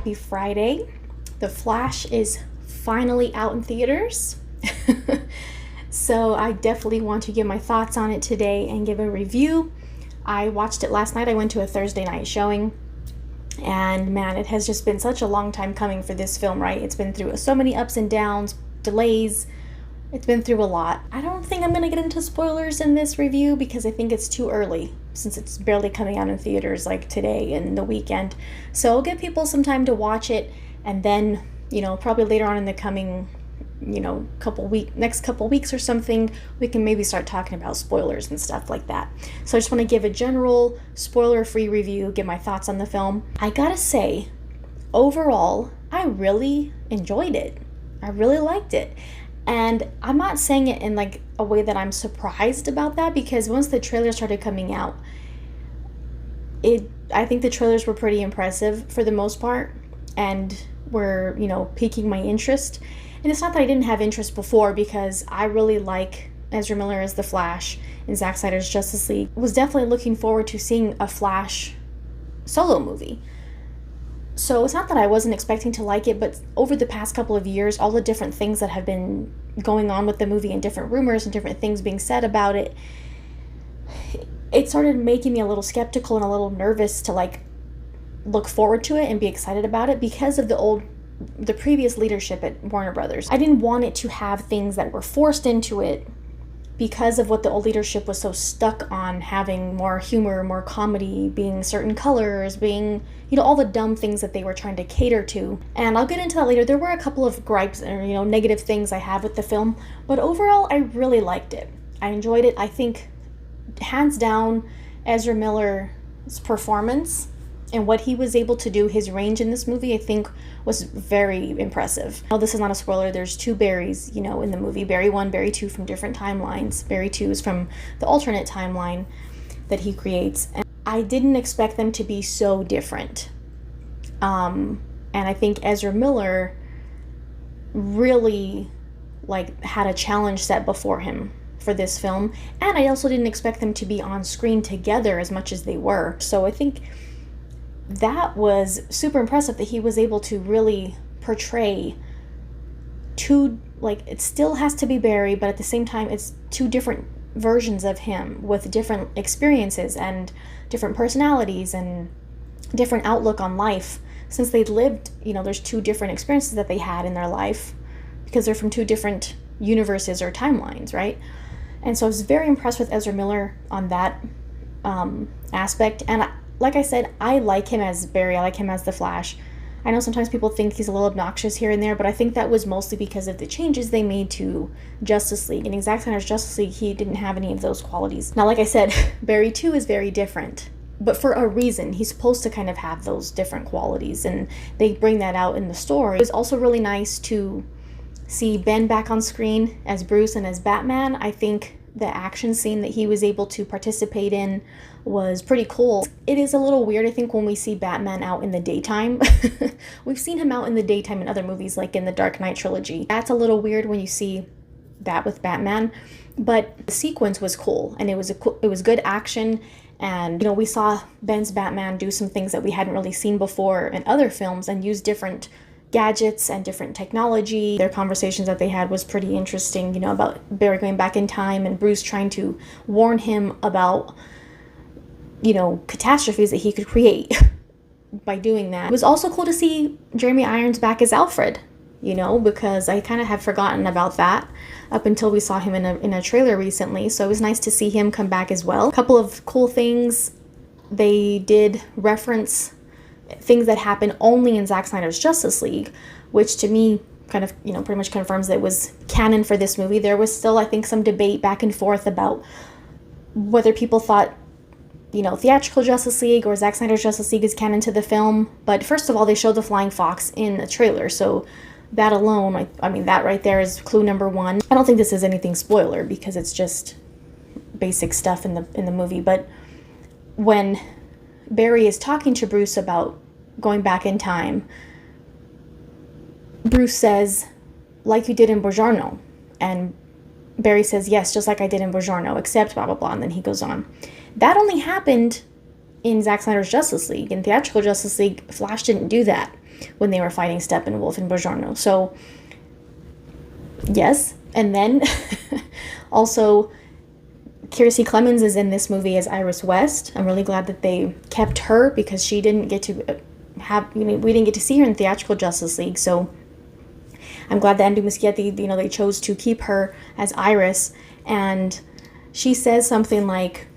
Happy Friday. The Flash is finally out in theaters. So I definitely want to give my thoughts on it today and give a review. I watched it last night. I went to a Thursday night showing. And man, it has just been such a long time coming for this film, right? It's been through so many ups and downs, delays. It's been through a lot. I don't think I'm going to get into spoilers in this review because I think it's too early since it's barely coming out in theaters like today and the weekend. So I'll give people some time to watch it, and then, probably later on in the coming, next couple weeks or something, we can maybe start talking about spoilers and stuff like that. So I just want to give a general spoiler-free review, give my thoughts on the film. I gotta say, overall, I really enjoyed it. I really liked it. And I'm not saying it in like a way that I'm surprised about that, because once the trailers started coming out, I think the trailers were pretty impressive for the most part and were, piquing my interest. And it's not that I didn't have interest before, because I really like Ezra Miller as the Flash in Zack Snyder's Justice League. Was definitely looking forward to seeing a Flash solo movie. So it's not that I wasn't expecting to like it, but over the past couple of years, all the different things that have been going on with the movie and different rumors and different things being said about it, it started making me a little skeptical and a little nervous to look forward to it and be excited about it because of the previous leadership at Warner Brothers. I didn't want it to have things that were forced into it because of what the old leadership was so stuck on, having more humor, more comedy, being certain colors, being, all the dumb things that they were trying to cater to. And I'll get into that later. There were a couple of gripes or, negative things I had with the film, but overall, I really liked it. I enjoyed it. I think, hands down, Ezra Miller's performance and what he was able to do, his range in this movie, I think was very impressive. Now, this is not a spoiler. There's two Barrys, in the movie. Barry 1, Barry 2 from different timelines. Barry 2 is from the alternate timeline that he creates. And I didn't expect them to be so different. And I think Ezra Miller really, had a challenge set before him for this film. And I also didn't expect them to be on screen together as much as they were. So I think that was super impressive that he was able to really portray two, it still has to be Barry, but at the same time, it's two different versions of him with different experiences and different personalities and different outlook on life. Since they'd lived, there's two different experiences that they had in their life because they're from two different universes or timelines, right? And so I was very impressed with Ezra Miller on that aspect. And like I said, I like him as Barry. I like him as the Flash. I know sometimes people think he's a little obnoxious here and there, but I think that was mostly because of the changes they made to Justice League. In Zack Snyder's Justice League, he didn't have any of those qualities. Now, like I said, Barry 2 is very different, but for a reason. He's supposed to kind of have those different qualities, and they bring that out in the story. It was also really nice to see Ben back on screen as Bruce and as Batman. I think the action scene that he was able to participate in was pretty cool. It is a little weird, I think, when we see Batman out in the daytime. We've seen him out in the daytime in other movies, like in the Dark Knight trilogy. That's a little weird when you see that with Batman, but the sequence was cool, and it was good action. And, we saw Ben's Batman do some things that we hadn't really seen before in other films and use different gadgets and different technology. Their conversations that they had was pretty interesting, about Barry going back in time and Bruce trying to warn him about, catastrophes that he could create by doing that. It was also cool to see Jeremy Irons back as Alfred, because I kind of had forgotten about that up until we saw him in a trailer recently. So it was nice to see him come back as well. A couple of cool things. They did reference things that happened only in Zack Snyder's Justice League, which to me kind of, pretty much confirms that it was canon for this movie. There was still, I think, some debate back and forth about whether people thought, theatrical Justice League or Zack Snyder's Justice League is canon to the film. But first of all, they showed the flying fox in the trailer, so that alone, I mean, that right there is clue number one. I don't think this is anything spoiler because it's just basic stuff in the movie. But when Barry is talking to Bruce about going back in time, Bruce says, like you did in Buongiorno. And Barry says, yes, just like I did in Buongiorno, except blah, blah, blah. And then he goes on. That only happened in Zack Snyder's Justice League. In theatrical Justice League, Flash didn't do that. when they were fighting Steppenwolf and Buongiorno. So, yes. And then also, Kiersey Clemons is in this movie as Iris West. I'm really glad that they kept her because she didn't get to we didn't get to see her in theatrical Justice League. So I'm glad that Andrew Muschietti, they chose to keep her as Iris. And she says something like,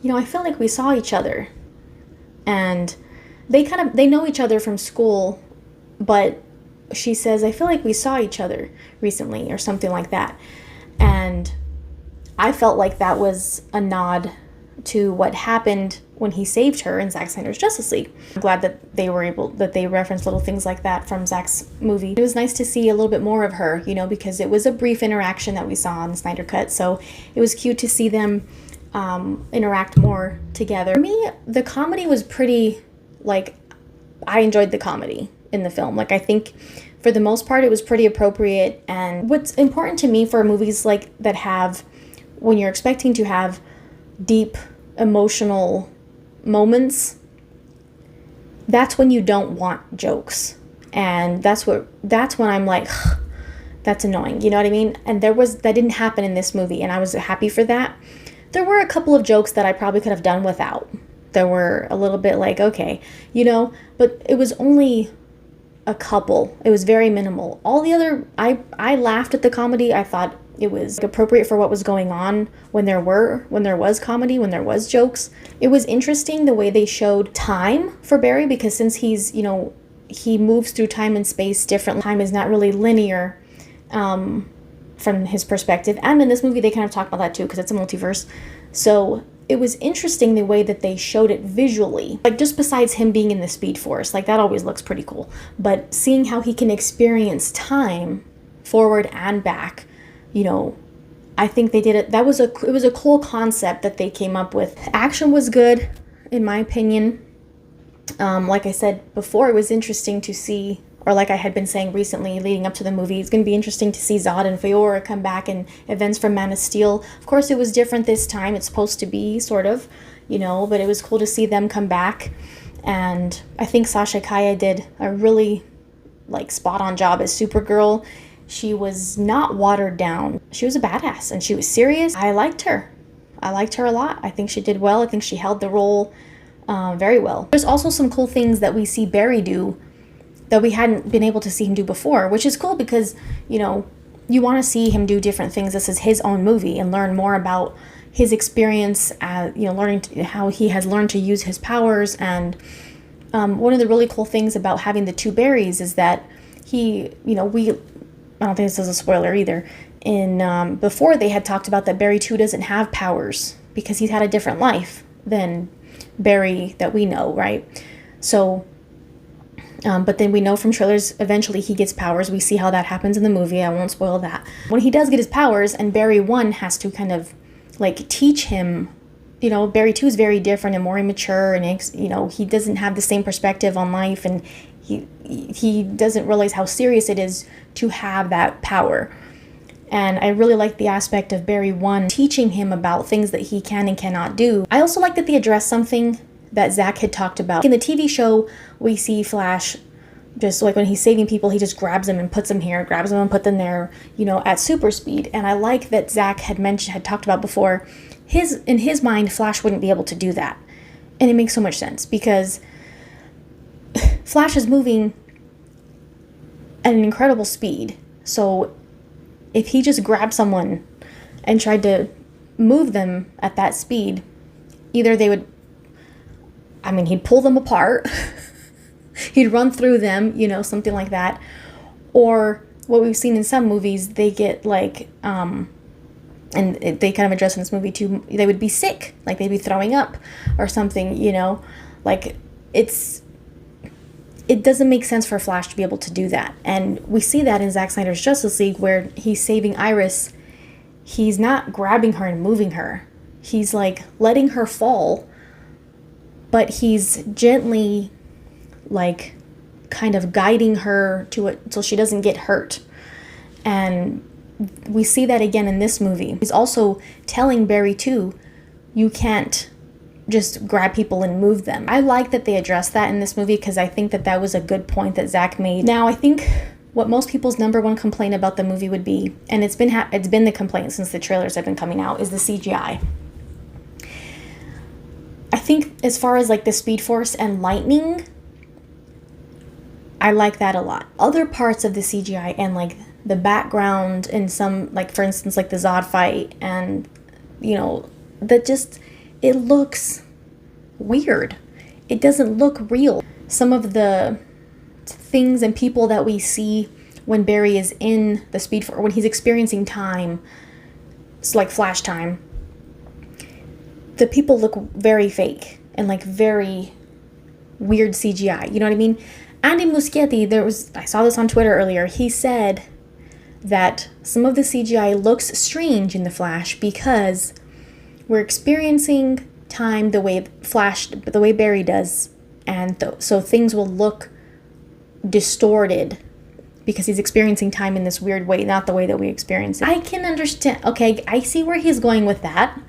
I feel like we saw each other. And they know each other from school, but she says, I feel like we saw each other recently, or something like that. And I felt like that was a nod to what happened when he saved her in Zack Snyder's Justice League. I'm glad that they referenced little things like that from Zack's movie. It was nice to see a little bit more of her, because it was a brief interaction that we saw in the Snyder Cut. So it was cute to see them interact more together. For me, the comedy was pretty, I enjoyed the comedy in the film. I think for the most part, it was pretty appropriate. And what's important to me for movies that have, when you're expecting to have deep emotional moments, that's when you don't want jokes. And that's when I'm like, that's annoying. You know what I mean? And that didn't happen in this movie, and I was happy for that. There were a couple of jokes that I probably could have done without. There were a little bit okay, but it was only a couple. It was very minimal. All the other, I laughed at the comedy. I thought it was appropriate for what was going on when there was comedy, when there was jokes. It was interesting the way they showed time for Barry, because since he's, he moves through time and space differently. Time is not really linear from his perspective. And in this movie, they kind of talk about that too, because it's a multiverse. So it was interesting the way that they showed it visually. Just besides him being in the Speed Force, that always looks pretty cool. But seeing how he can experience time forward and back, I think they did it. It was a cool concept that they came up with. Action was good, in my opinion. Like I said before, it was interesting to see, or like I had been saying recently leading up to the movie, it's going to be interesting to see Zod and Fiora come back in events from Man of Steel. Of course, it was different this time. It's supposed to be, sort of, but it was cool to see them come back. And I think Sasha Kaya did a really, spot-on job as Supergirl. She was not watered down. She was a badass, and she was serious. I liked her. I liked her a lot. I think she did well. I think she held the role very well. There's also some cool things that we see Barry do that we hadn't been able to see him do before, which is cool because, you want to see him do different things. This is his own movie, and learn more about his experience, learning how he has learned to use his powers. And one of the really cool things about having the two Barrys is that I don't think this is a spoiler either. Before they had talked about that Barry 2 doesn't have powers because he's had a different life than Barry that we know, right? So, but then we know from trailers, eventually he gets powers. We see how that happens in the movie. I won't spoil that. When he does get his powers, and Barry 1 has to kind of teach him, Barry 2 is very different and more immature, and he doesn't have the same perspective on life, and he doesn't realize how serious it is to have that power. And I really like the aspect of Barry 1 teaching him about things that he can and cannot do. I also like that they addressed something that Zack had talked about. In the TV show, we see Flash, just when he's saving people, he just grabs them and puts them here, grabs them and put them there, at super speed. And I like that Zack had talked about before, in his mind, Flash wouldn't be able to do that. And it makes so much sense because Flash is moving at an incredible speed. So if he just grabbed someone and tried to move them at that speed, either he'd pull them apart, he'd run through them, something like that. Or what we've seen in some movies, they get and they kind of address in this movie too, they would be sick, they'd be throwing up or something, it doesn't make sense for Flash to be able to do that. And we see that in Zack Snyder's Justice League, where he's saving Iris. He's not grabbing her and moving her. He's letting her fall, but he's gently kind of guiding her to it so she doesn't get hurt. And we see that again in this movie. He's also telling Barry too, you can't just grab people and move them. I like that they addressed that in this movie because I think that that was a good point that Zach made. Now, I think what most people's number one complaint about the movie would be, and it's been the complaint since the trailers have been coming out, is the CGI. I think as far as like the Speed Force and lightning, I like that a lot. Other parts of the CGI and like the background and some, like for instance, like the Zod fight and, you know, that just, it looks weird. It doesn't look real. Some of the things and people that we see when Barry is in the Speed Force, when he's experiencing time, it's like flash time, the people look very fake and like very weird CGI. You know what I mean? Andy Muschietti, I saw this on Twitter earlier, he said that some of the CGI looks strange in the Flash because we're experiencing time the way Barry does, and so things will look distorted because he's experiencing time in this weird way, not the way that we experience it. I can understand, okay, I see where he's going with that,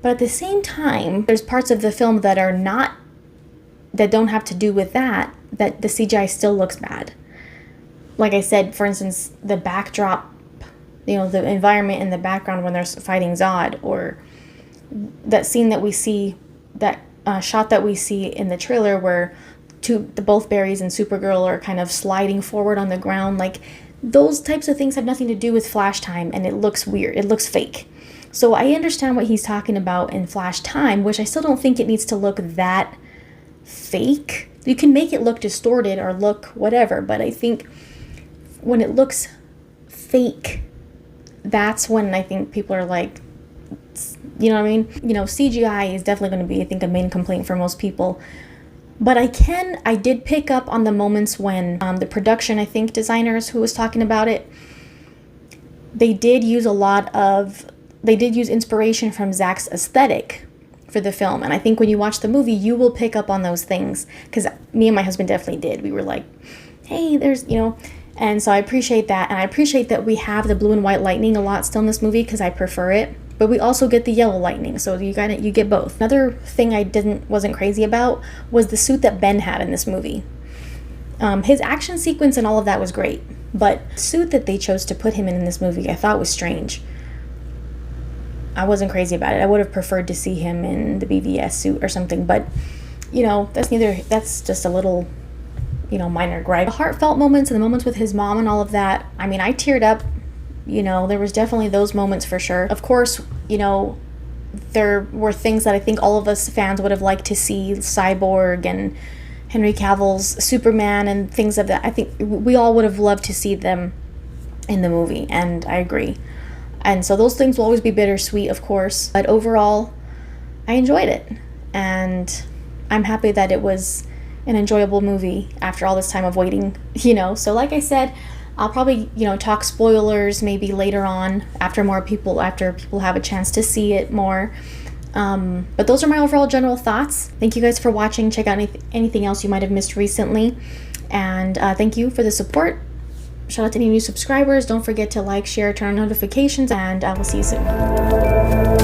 but at the same time, there's parts of the film that don't have to do with that the CGI still looks bad. Like I said, for instance, the backdrop, you know, the environment in the background when they're fighting Zod, or that scene that we see, that shot that we see in the trailer where both Barrys and Supergirl are kind of sliding forward on the ground, like those types of things have nothing to do with Flash time, and it looks weird. It looks fake. So I understand what he's talking about in Flash time, which I still don't think it needs to look that fake. You can make it look distorted or look whatever, but I think when it looks fake, that's when I think people are like, you know what I mean? You know, CGI is definitely going to be, I think, a main complaint for most people. But I did pick up on the moments when the production, I think, designers who was talking about it, they did use inspiration from Zach's aesthetic for the film. And I think when you watch the movie, you will pick up on those things, because me and my husband definitely did. We were like, hey, there's, you know, and so I appreciate that. And I appreciate that we have the blue and white lightning a lot still in this movie because I prefer it. But we also get the yellow lightning, so you get both. Another thing I wasn't crazy about was the suit that Ben had in this movie. His action sequence and all of that was great, but the suit that they chose to put him in this movie I thought was strange. I wasn't crazy about it. I would have preferred to see him in the BVS suit or something, but you know, that's just a little, you know, minor gripe. The heartfelt moments and the moments with his mom and all of that, I mean, I teared up. You know, there was definitely those moments for sure. Of course, you know, there were things that I think all of us fans would have liked to see, Cyborg and Henry Cavill's Superman and things of that. I think we all would have loved to see them in the movie, and I agree. And so those things will always be bittersweet, of course. But overall, I enjoyed it. And I'm happy that it was an enjoyable movie after all this time of waiting, you know. So like I said, I'll probably, you know, talk spoilers maybe later on after people have a chance to see it more. But those are my overall general thoughts. Thank you guys for watching. Check out anything else you might have missed recently. And thank you for the support. Shout out to any new subscribers. Don't forget to like, share, turn on notifications, and I will see you soon.